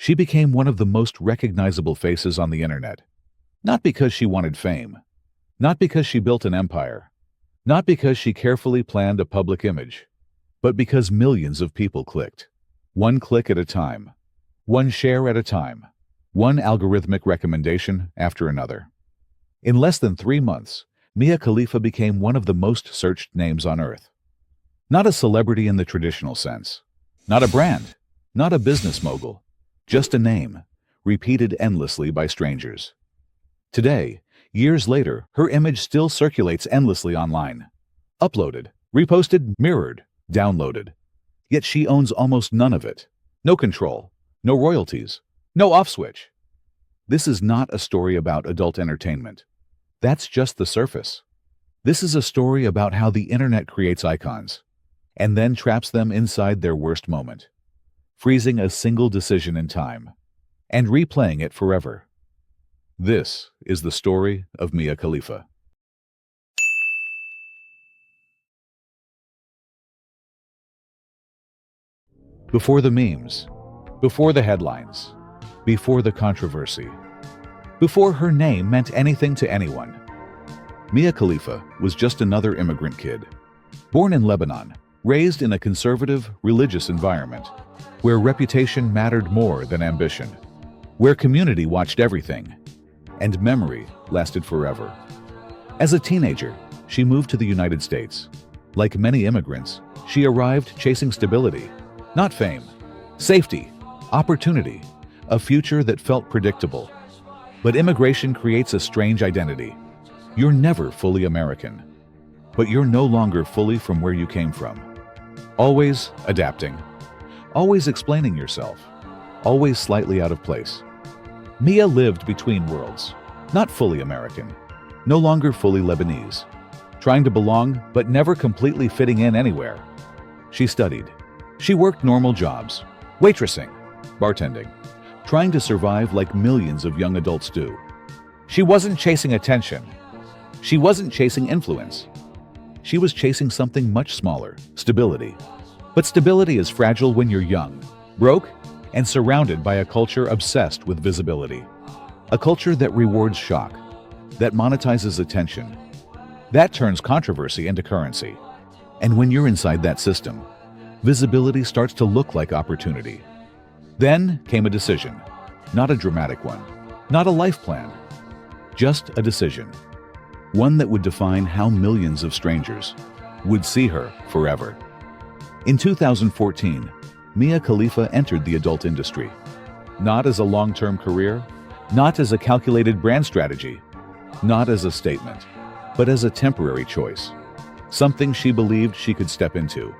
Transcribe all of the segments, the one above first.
She became one of the most recognizable faces on the internet. Not because she wanted fame, not because she built an empire, not because she carefully planned a public image, but because millions of people clicked. One click at a time, one share at a time, one algorithmic recommendation after another. In less than 3 months, Mia Khalifa became one of the most searched names on Earth. Not a celebrity in the traditional sense, not a brand, not a business mogul, just a name, repeated endlessly by strangers. Today, years later, her image still circulates endlessly online. Uploaded, reposted, mirrored, downloaded. Yet she owns almost none of it. No control, no royalties, no off switch. This is not a story about adult entertainment. That's just the surface. This is a story about how the internet creates icons and then traps them inside their worst moment, freezing a single decision in time and replaying it forever. This is the story of Mia Khalifa. Before the memes, before the headlines, before the controversy, before her name meant anything to anyone, Mia Khalifa was just another immigrant kid. Born in Lebanon, raised in a conservative, religious environment, where reputation mattered more than ambition, where community watched everything, and memory lasted forever. As a teenager, she moved to the United States. Like many immigrants, she arrived chasing stability, not fame, safety, opportunity, a future that felt predictable. But immigration creates a strange identity. You're never fully American, but you're no longer fully from where you came from. Always adapting, always explaining yourself, always slightly out of place. Mia lived between worlds, not fully American, no longer fully Lebanese, trying to belong but never completely fitting in anywhere. She studied. She worked normal jobs, waitressing, bartending, trying to survive like millions of young adults do. She wasn't chasing attention. She wasn't chasing influence. She was chasing something much smaller, stability. But stability is fragile when you're young, broke, and surrounded by a culture obsessed with visibility. A culture that rewards shock, that monetizes attention, that turns controversy into currency. And when you're inside that system, visibility starts to look like opportunity. Then came a decision, not a dramatic one, not a life plan, just a decision. One that would define how millions of strangers would see her forever. In 2014, Mia Khalifa entered the adult industry. Not as a long-term career, not as a calculated brand strategy, not as a statement, but as a temporary choice. Something she believed she could step into,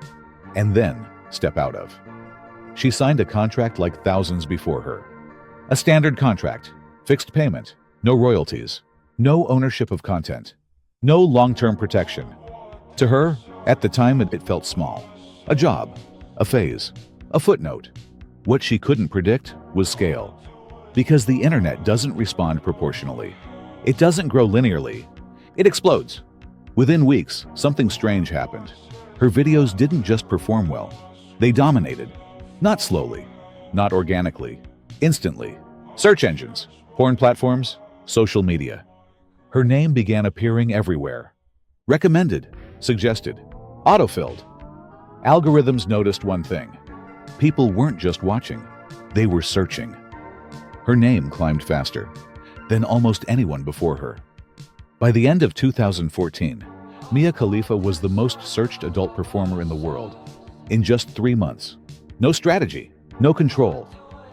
and then step out of. She signed a contract like thousands before her. A standard contract, fixed payment, no royalties, no ownership of content, no long-term protection. To her, at the time, it felt small. A job, a phase, a footnote. What she couldn't predict was scale. Because the internet doesn't respond proportionally. It doesn't grow linearly. It explodes. Within weeks, something strange happened. Her videos didn't just perform well. They dominated. Not slowly, not organically, instantly. Search engines, porn platforms, social media. Her name began appearing everywhere. Recommended, suggested, autofilled. Algorithms noticed one thing. People weren't just watching, they were searching. Her name climbed faster than almost anyone before her. By the end of 2014, Mia Khalifa was the most searched adult performer in the world. In just 3 months. No strategy, no control,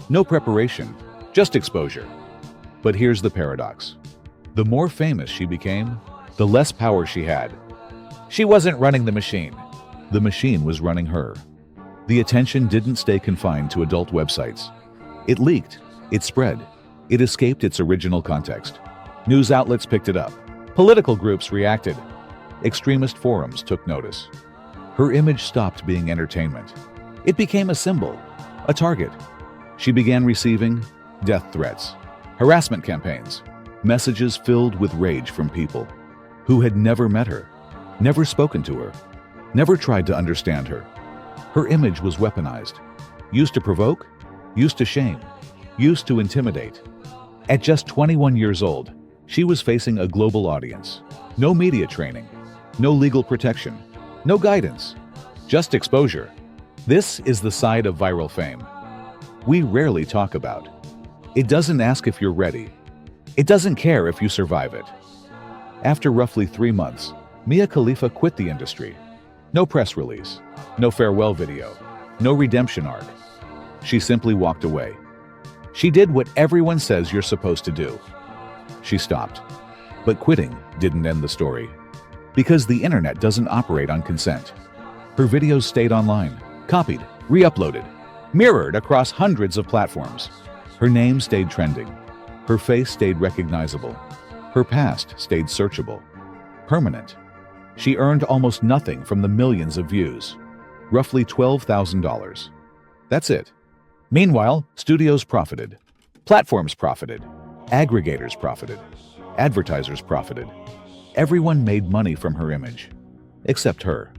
no preparation, just exposure. But here's the paradox. The more famous she became, the less power she had. She wasn't running the machine. The machine was running her. The attention didn't stay confined to adult websites. It leaked, it spread, it escaped its original context. News outlets picked it up. Political groups reacted. Extremist forums took notice. Her image stopped being entertainment. It became a symbol, a target. She began receiving death threats, harassment campaigns, messages filled with rage from people who had never met her, never spoken to her, never tried to understand her. Her image was weaponized, used to provoke, used to shame, used to intimidate. At just 21 years old, she was facing a global audience. No media training, no legal protection, no guidance, just exposure. This is the side of viral fame we rarely talk about. It doesn't ask if you're ready. It doesn't care if you survive it. After roughly 3 months, Mia Khalifa quit the industry. No press release, no farewell video, no redemption arc. She simply walked away. She did what everyone says you're supposed to do. She stopped. But quitting didn't end the story. Because the internet doesn't operate on consent. Her videos stayed online, copied, re-uploaded, mirrored across hundreds of platforms. Her name stayed trending. Her face stayed recognizable. Her past stayed searchable. Permanent. She earned almost nothing from the millions of views. Roughly $12,000. That's it. Meanwhile, studios profited. Platforms profited. Aggregators profited. Advertisers profited. Everyone made money from her image. Except her.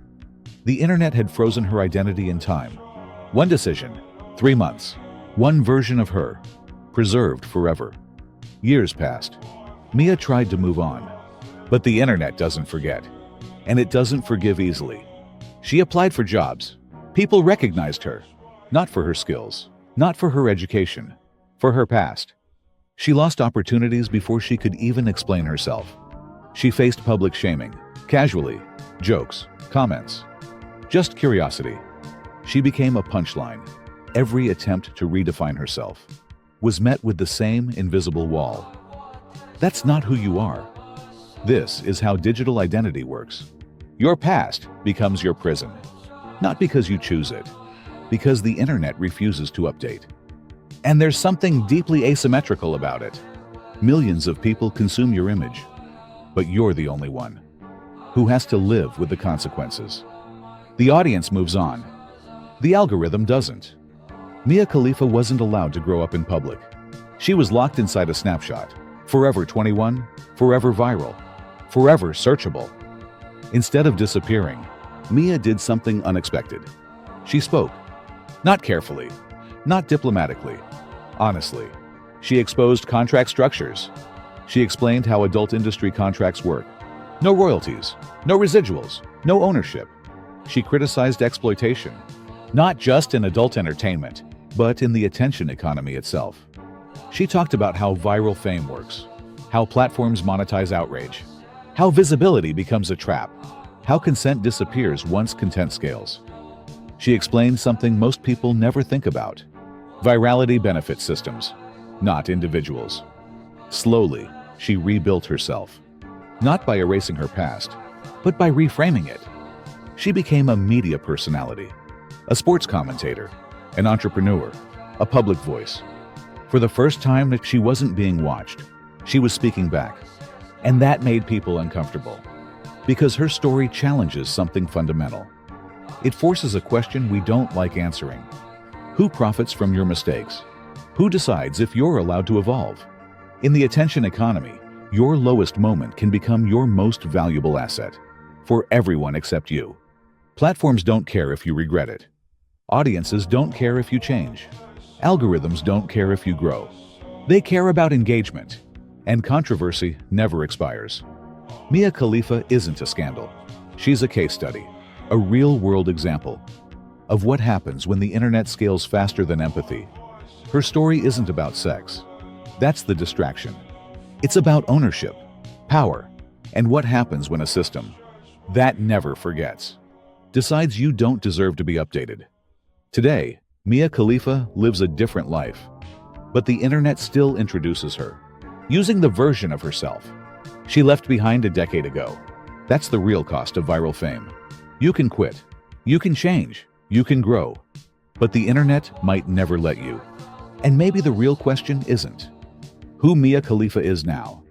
The internet had frozen her identity in time. One decision, 3 months. One version of her, preserved forever. Years passed. Mia tried to move on. But the internet doesn't forget. And it doesn't forgive easily. She applied for jobs. People recognized her. Not for her skills. Not for her education. For her past. She lost opportunities before she could even explain herself. She faced public shaming. Casually. Jokes. Comments. Just curiosity. She became a punchline. Every attempt to redefine herself was met with the same invisible wall. That's not who you are. This is how digital identity works. Your past becomes your prison. Not because you choose it, because the internet refuses to update. And there's something deeply asymmetrical about it. Millions of people consume your image, but you're the only one who has to live with the consequences. The audience moves on. The algorithm doesn't. Mia Khalifa wasn't allowed to grow up in public. She was locked inside a snapshot. Forever 21, forever viral, forever searchable. Instead of disappearing, Mia did something unexpected. She spoke. Not carefully, not diplomatically, honestly. She exposed contract structures. She explained how adult industry contracts work. No royalties, no residuals, no ownership. She criticized exploitation, not just in adult entertainment, but in the attention economy itself. She talked about how viral fame works, how platforms monetize outrage, how visibility becomes a trap, how consent disappears once content scales. She explained something most people never think about. Virality benefits systems, not individuals. Slowly, she rebuilt herself, not by erasing her past, but by reframing it. She became a media personality, a sports commentator, an entrepreneur, a public voice. For the first time, she wasn't being watched. She was speaking back. And that made people uncomfortable. Because her story challenges something fundamental. It forces a question we don't like answering. Who profits from your mistakes? Who decides if you're allowed to evolve? In the attention economy, your lowest moment can become your most valuable asset. For everyone except you. Platforms don't care if you regret it. Audiences don't care if you change. Algorithms don't care if you grow. They care about engagement. And controversy never expires. Mia Khalifa isn't a scandal. She's a case study, a real-world example of what happens when the internet scales faster than empathy. Her story isn't about sex. That's the distraction. It's about ownership, power, and what happens when a system that never forgets decides you don't deserve to be updated. Today, Mia Khalifa lives a different life, but the internet still introduces her, using the version of herself she left behind a decade ago. That's the real cost of viral fame. You can quit, you can change, you can grow, but the internet might never let you. And maybe the real question isn't who Mia Khalifa is now,